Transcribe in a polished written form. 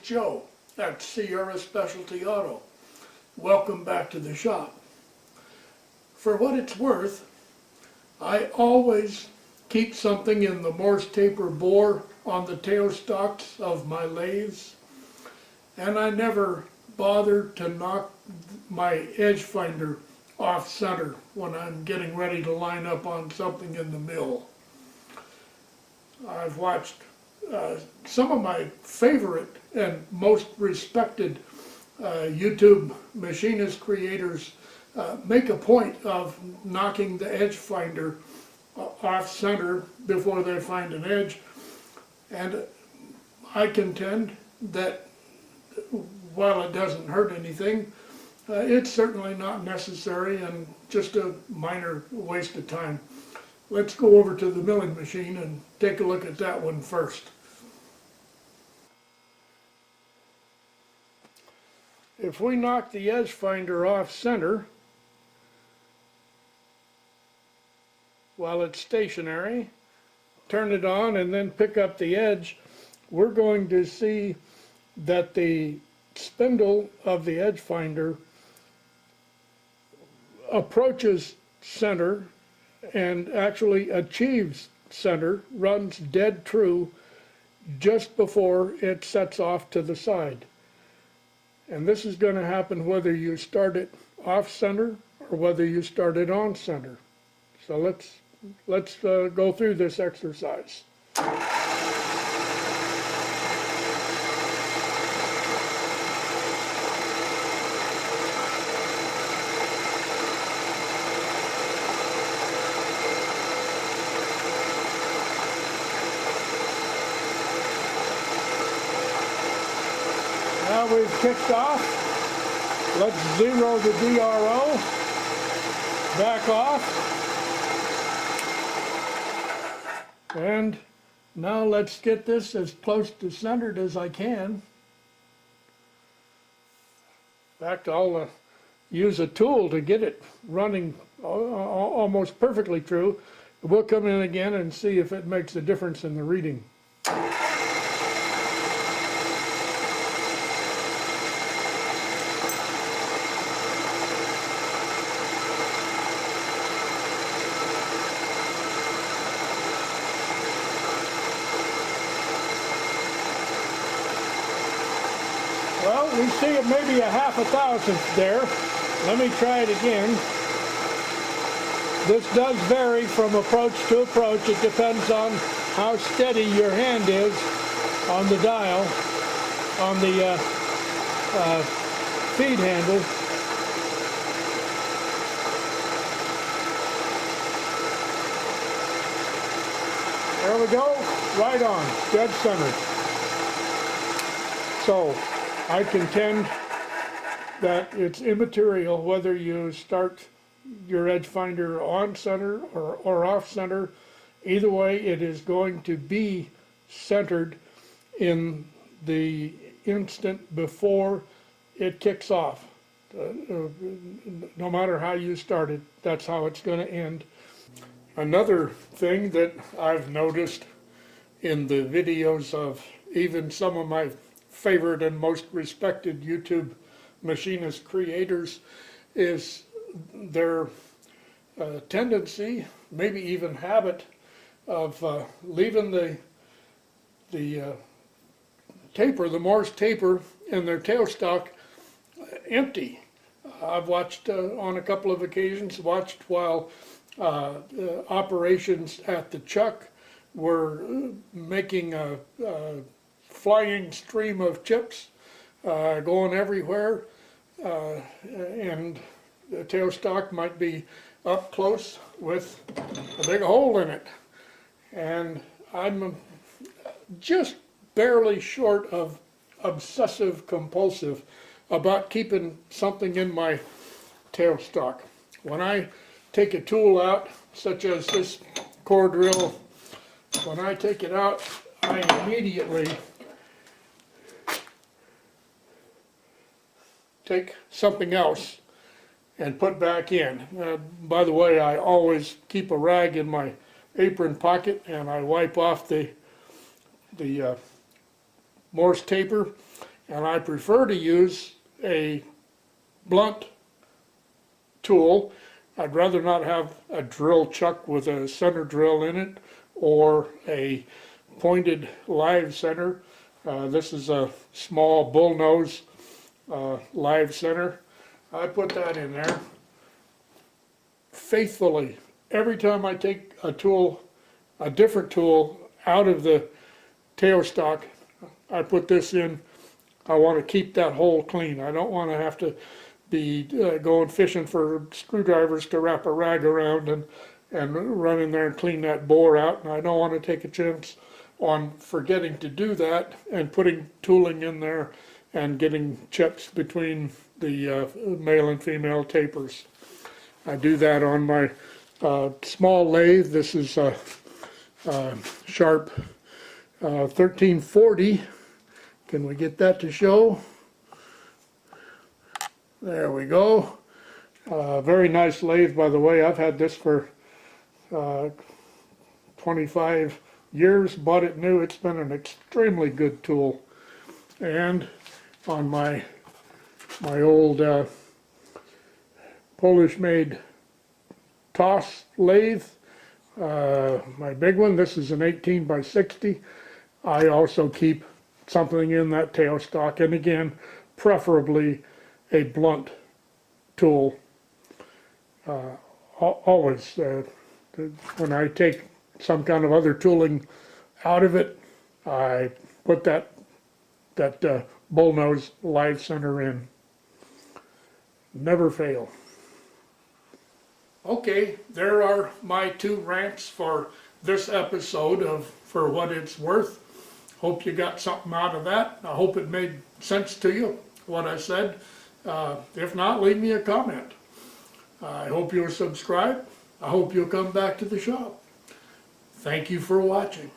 Joe at Sierra Specialty Auto. Welcome back to the shop. For what it's worth, I always keep something in the Morse taper bore on the tailstocks of my lathes, and I never bother to knock my edge finder off center when I'm getting ready to line up on something in the mill. I've watched some of my favorite and most respected YouTube machinist creators make a point of knocking the edge finder off center before they find an edge, and I contend that while it doesn't hurt anything, it's certainly not necessary and just a minor waste of time. Let's go over to the milling machine and take a look at that one first. If we knock the edge finder off center while it's stationary, turn it on and then pick up the edge, we're going to see that the spindle of the edge finder approaches center and actually achieves center, runs dead true just before it sets off to the side. And this is going to happen whether you start it off center or whether you start it on center. So let's go through this exercise. Now we've kicked off. Let's zero the DRO, back off, and now let's get this as close to centered as I can. In fact, I'll use a tool to get it running almost perfectly true. We'll come in again and see if it makes a difference in the reading. Well, we see it maybe a half a thousandth there. Let me try it again. This does vary from approach to approach. It depends on how steady your hand is on the dial, on the feed handle. There we go, right on, dead center. So, I contend that it's immaterial whether you start your edge finder on center or off center. Either way, it is going to be centered in the instant before it kicks off. No matter how you start it, that's how it's going to end. Another thing that I've noticed in the videos of even some of my favorite and most respected YouTube machinist creators is their tendency, maybe even habit, of leaving the taper, the Morse taper in their tailstock empty. I've watched on a couple of occasions, watched while operations at the chuck were making a flying stream of chips going everywhere, and the tailstock might be up close with a big hole in it. And I'm just barely short of obsessive compulsive about keeping something in my tailstock. When I take a tool out, such as this core drill, when I take it out, I immediately take something else and put back in. By the way, I always keep a rag in my apron pocket, and I wipe off the Morse taper and I prefer to use a blunt tool. I'd rather not have a drill chuck with a center drill in it or a pointed live center. This is a small bullnose live center. I put that in there faithfully. Every time I take a tool, a different tool out of the tailstock, I put this in. I want to keep that hole clean. I don't want to have to be going fishing for screwdrivers to wrap a rag around and run in there and clean that bore out. And I don't want to take a chance on forgetting to do that and putting tooling in there and getting chips between the male and female tapers. I do that on my small lathe. This is a sharp 1340. Can we get that to show? There we go. Very nice lathe, by the way. I've had this for 25 years. Bought it new. It's been an extremely good tool. And on my old Polish-made toss lathe, my big one, this is an 18 by 60. I also keep something in that tailstock, and again, preferably a blunt tool. Always, when I take some kind of other tooling out of it, I put that bullnose live center in. Never fail. Okay, there are my 2 rants for this episode of For What It's Worth. Hope you got something out of that. I hope it made sense to you, what I said. If not, leave me a comment. I hope you'll subscribe. I hope you'll come back to the shop. Thank you for watching.